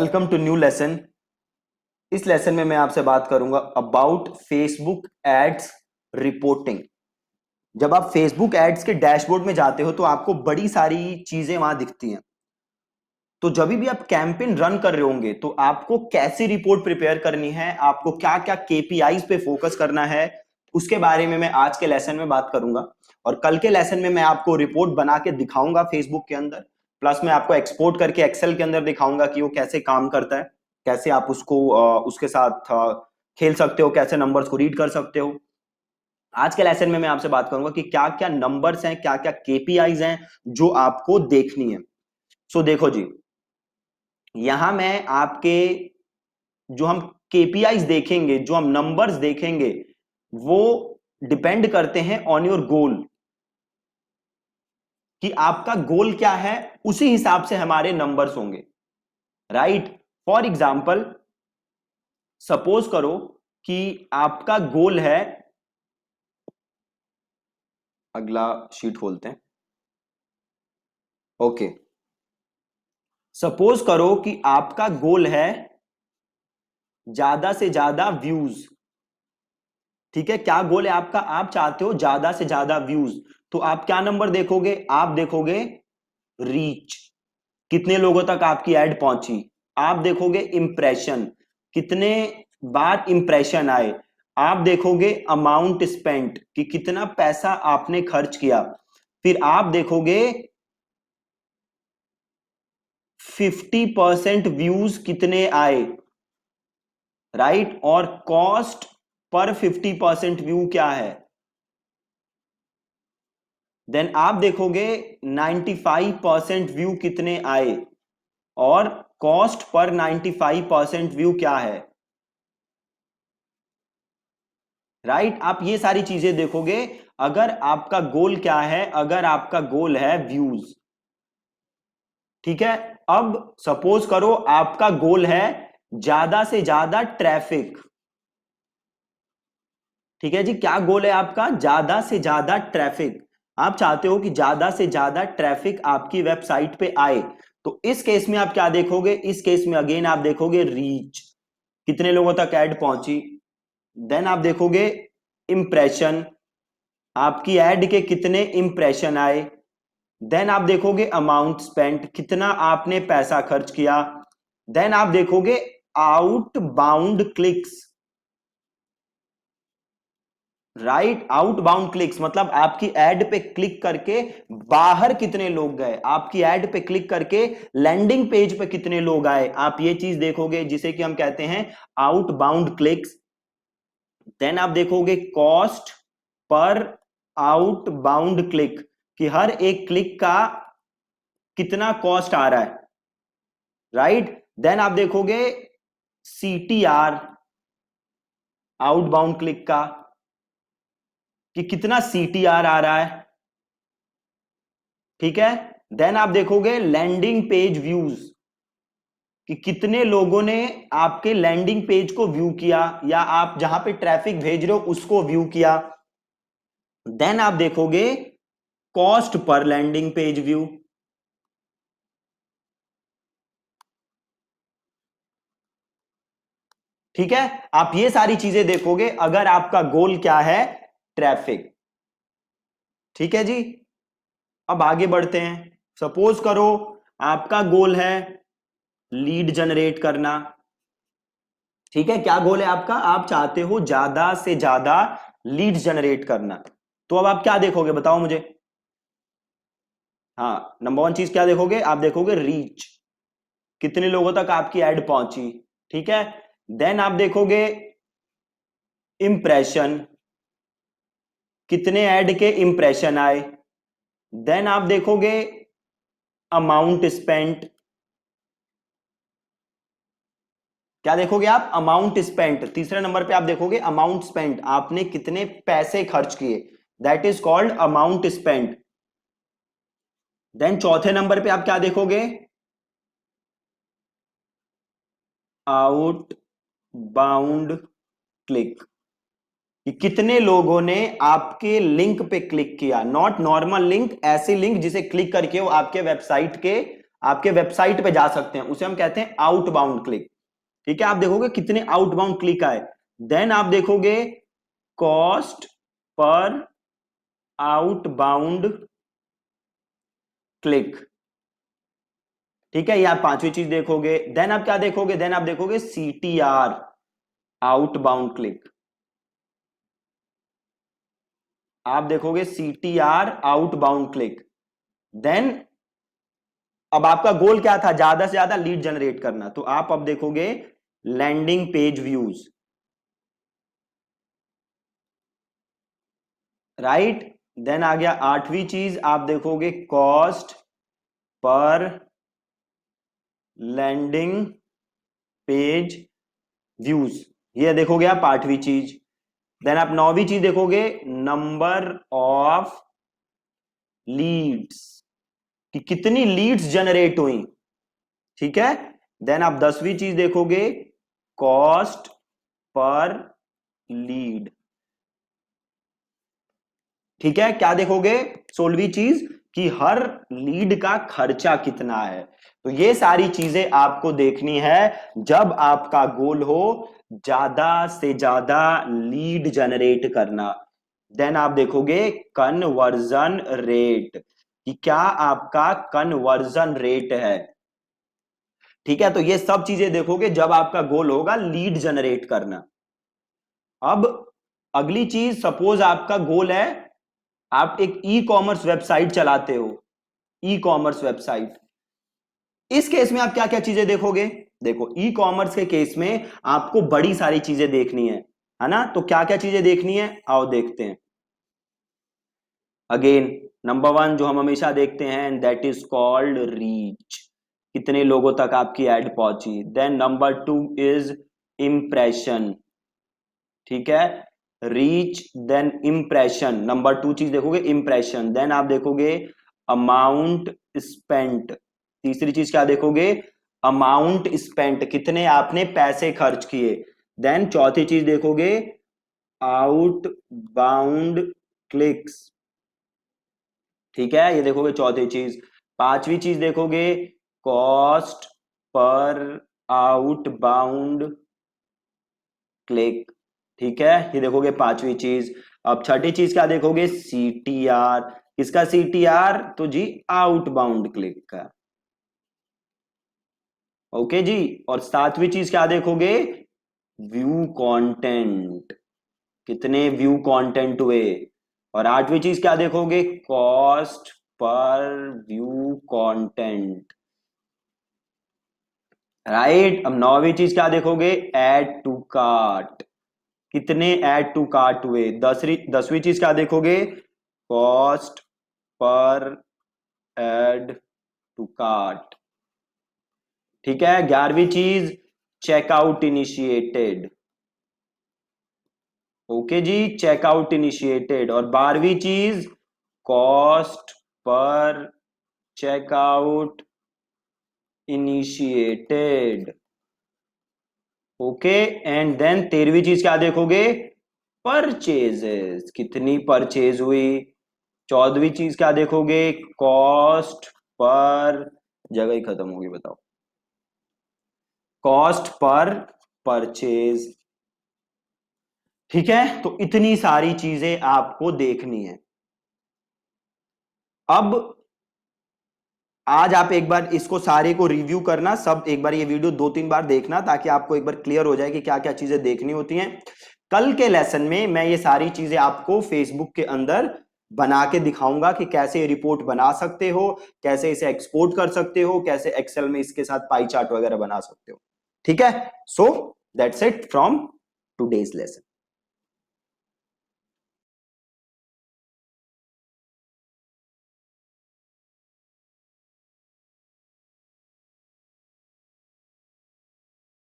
Welcome to new lesson. इस lesson में मैं आपसे बात करूंगा अबाउट फेसबुक एड्स रिपोर्टिंग। जब आप फेसबुक एड्स के डैशबोर्ड में जाते हो तो आपको बड़ी सारी चीजें वहां दिखती हैं। तो जब भी आप कैंपेन रन कर रहे होंगे तो आपको कैसी रिपोर्ट प्रिपेयर करनी है, आपको क्या क्या केपीआईज पे फोकस करना है, उसके बारे में मैं आज के लेसन में बात करूंगा। और कल के लेसन में मैं आपको रिपोर्ट बना के दिखाऊंगा फेसबुक के अंदर, प्लस मैं आपको एक्सपोर्ट करके एक्सेल के अंदर दिखाऊंगा कि वो कैसे काम करता है, कैसे आप उसको उसके साथ खेल सकते हो, कैसे नंबर्स को रीड कर सकते हो। आज के लेसन में मैं आपसे बात करूंगा कि क्या क्या नंबर्स हैं, क्या क्या केपीआईज हैं जो आपको देखनी है। सो देखो जी, यहां मैं आपके जो हम केपीआईज देखेंगे, जो हम नंबर्स देखेंगे, वो डिपेंड करते हैं ऑन योर गोल, कि आपका गोल क्या है, उसी हिसाब से हमारे नंबर्स होंगे। राइट। फॉर एग्जाम्पल, सपोज करो कि आपका गोल है, अगला शीट खोलते हैं। ओके, सपोज करो कि आपका गोल है ज्यादा से ज्यादा व्यूज। ठीक है, क्या गोल है आपका? आप चाहते हो ज्यादा से ज्यादा व्यूज। तो आप क्या नंबर देखोगे? आप देखोगे रीच, कितने लोगों तक आपकी एड पहुंची। आप देखोगे इंप्रेशन, कितने बार इंप्रेशन आए। आप देखोगे अमाउंट स्पेंट, कि कितना पैसा आपने खर्च किया। फिर आप देखोगे 50% व्यूज कितने आए। राइट। और कॉस्ट पर 50% व्यू क्या है। देन आप देखोगे 95% व्यू कितने आए और कॉस्ट पर 95% व्यू क्या है। राइट। आप ये सारी चीजें देखोगे अगर आपका गोल क्या है, अगर आपका गोल है व्यूज। ठीक है। अब सपोज करो आपका गोल है ज्यादा से ज्यादा ट्रैफिक। ठीक है जी, क्या गोल है आपका? ज्यादा से ज्यादा ट्रैफिक। आप चाहते हो कि ज्यादा से ज्यादा ट्रैफिक आपकी वेबसाइट पे आए। तो इस केस में आप क्या देखोगे? इस केस में अगेन आप देखोगे रीच, कितने लोगों तक ऐड पहुंची। देन आप देखोगे इंप्रेशन, आपकी ऐड के कितने इंप्रेशन आए। देन आप देखोगे अमाउंट स्पेंट, कितना आपने पैसा खर्च किया। देन आप देखोगे outbound clicks. Right. Outbound clicks मतलब आपकी एड पे क्लिक करके बाहर कितने लोग गए, आपकी एड पे क्लिक करके लैंडिंग पेज पे कितने लोग आए। आप ये चीज देखोगे जिसे कि हम कहते हैं आउटबाउंड क्लिक्स। देन आप देखोगे कॉस्ट पर आउटबाउंड क्लिक, कि हर एक क्लिक का कितना कॉस्ट आ रहा है। राइट। देन आप देखोगे सीटीआर, आउटबाउंड क्लिक का, कि कितना सीटीआर आ रहा है। ठीक है। देन आप देखोगे लैंडिंग पेज व्यूज, कि कितने लोगों ने आपके लैंडिंग पेज को व्यू किया, या आप जहां पे ट्रैफिक भेज रहे हो उसको व्यू किया। देन आप देखोगे cost per landing page view. ठीक है। आप ये सारी चीजें देखोगे अगर आपका गोल क्या है, ट्रैफिक। ठीक है जी। अब आगे बढ़ते हैं। सपोज करो आपका गोल है लीड जनरेट करना। ठीक है, क्या गोल है आपका? आप चाहते हो ज्यादा से ज्यादा लीड जनरेट करना। तो अब आप क्या देखोगे बताओ मुझे। हाँ, नंबर वन चीज क्या देखोगे? आप देखोगे रीच, कितने लोगों तक आपकी एड पहुंची। ठीक है। देन आप देखोगे इंप्रेशन, कितने ऐड के इंप्रेशन आए। देन आप देखोगे अमाउंट स्पेंट, क्या देखोगे आप? Amount spent. तीसरे नंबर पे आप देखोगे अमाउंट स्पेंट, आपने कितने पैसे खर्च किए, that is called amount spent. Then चौथे नंबर पे आप क्या देखोगे? आउट बाउंड क्लिक, कि कितने लोगों ने आपके लिंक पे क्लिक किया। नॉट नॉर्मल लिंक, ऐसी लिंक जिसे क्लिक करके वो आपके वेबसाइट के आपके वेबसाइट पे जा सकते हैं, उसे हम कहते हैं आउटबाउंड क्लिक। ठीक है, आप देखोगे कितने आउटबाउंड क्लिक आए, देन आप देखोगे कॉस्ट पर आउटबाउंड क्लिक। ठीक है, ये आप पांचवी चीज देखोगे। देन आप क्या देखोगे, देन आप देखोगे CTR आउटबाउंड क्लिक। आप देखोगे CTR आउटबाउंड क्लिक। देन अब आपका गोल क्या था, ज्यादा से ज्यादा लीड जनरेट करना, तो आप अब देखोगे landing page views, right. Then आ गया आठवीं चीज, आप देखोगे cost per landing page views, ये देखोगे आप आठवीं चीज। देन आप नौवीं चीज देखोगे नंबर ऑफ लीड्स, कि कितनी लीड्स जनरेट हुई। ठीक है, देन आप 10वीं चीज देखोगे कॉस्ट पर लीड। ठीक है, क्या देखोगे 16वीं चीज कि हर लीड का खर्चा कितना है। तो ये सारी चीजें आपको देखनी है जब आपका गोल हो ज्यादा से ज्यादा लीड जनरेट करना। देन आप देखोगे कन्वर्जन रेट, कि क्या आपका कन्वर्जन रेट है। ठीक है, तो ये सब चीजें देखोगे जब आपका गोल होगा लीड जनरेट करना। अब अगली चीज, सपोज आपका गोल है, आप एक ई कॉमर्स वेबसाइट चलाते हो, ई कॉमर्स वेबसाइट, इस केस में आप क्या क्या चीजें देखोगे। देखो ई कॉमर्स के केस में आपको बड़ी सारी चीजें देखनी है ना, तो क्या क्या चीजें देखनी है, आओ देखते हैं। अगेन नंबर 1 जो हम हमेशा देखते हैं, दैट इज कॉल्ड रीच, कितने लोगों तक आपकी एड पहुंची। Then number 2 is impression. ठीक है, रीच देन इंप्रेशन, नंबर 2 चीज देखोगे इंप्रेशन। देन आप देखोगे अमाउंट स्पेंट, तीसरी चीज क्या देखोगे, अमाउंट स्पेंट, कितने आपने पैसे खर्च किए। देन चौथी चीज देखोगे आउट बाउंड क्लिक्स। ठीक है, ये देखोगे चौथी चीज। पांचवी चीज देखोगे cost per out bound click. ठीक है, ये देखोगे पांचवी चीज। अब छठी चीज क्या देखोगे, CTR, किसका CTR, तो जी आउटबाउंड क्लिक का। ओके जी, और सातवीं चीज क्या देखोगे, व्यू कंटेंट, कितने व्यू कंटेंट हुए। और आठवीं चीज क्या देखोगे, cost per view content, right. अब नौवीं चीज क्या देखोगे, ऐड टू कार्ट, कितने ऐड टू कार्ट हुए। दसवीं चीज क्या देखोगे, cost per add to cart. ठीक है, 11वीं चीज चेकआउट इनिशिएटेड। ओके जी, चेकआउट इनिशिएटेड। और 12वीं चीज कॉस्ट पर checkout initiated. Okay, and then 13वीं चीज क्या देखोगे, परचेजेस, कितनी परचेज हुई। 14वीं चीज क्या देखोगे, कॉस्ट पर, जगह ही खत्म होगी बताओ, कॉस्ट पर परचेज। ठीक है, तो इतनी सारी चीजें आपको देखनी है। अब आज आप एक बार इसको सारे को रिव्यू करना, सब एक बार ये वीडियो 2-3 बार देखना, ताकि आपको एक बार क्लियर हो जाए कि क्या क्या चीजें देखनी होती हैं। कल के लेसन में मैं ये सारी चीजें आपको फेसबुक के अंदर बना के दिखाऊंगा कि कैसे रिपोर्ट बना सकते हो, कैसे इसे एक्सपोर्ट कर सकते हो, कैसे एक्सेल में इसके साथ पाई चार्ट वगैरह बना सकते हो। ठीक है, so that's it from today's lesson.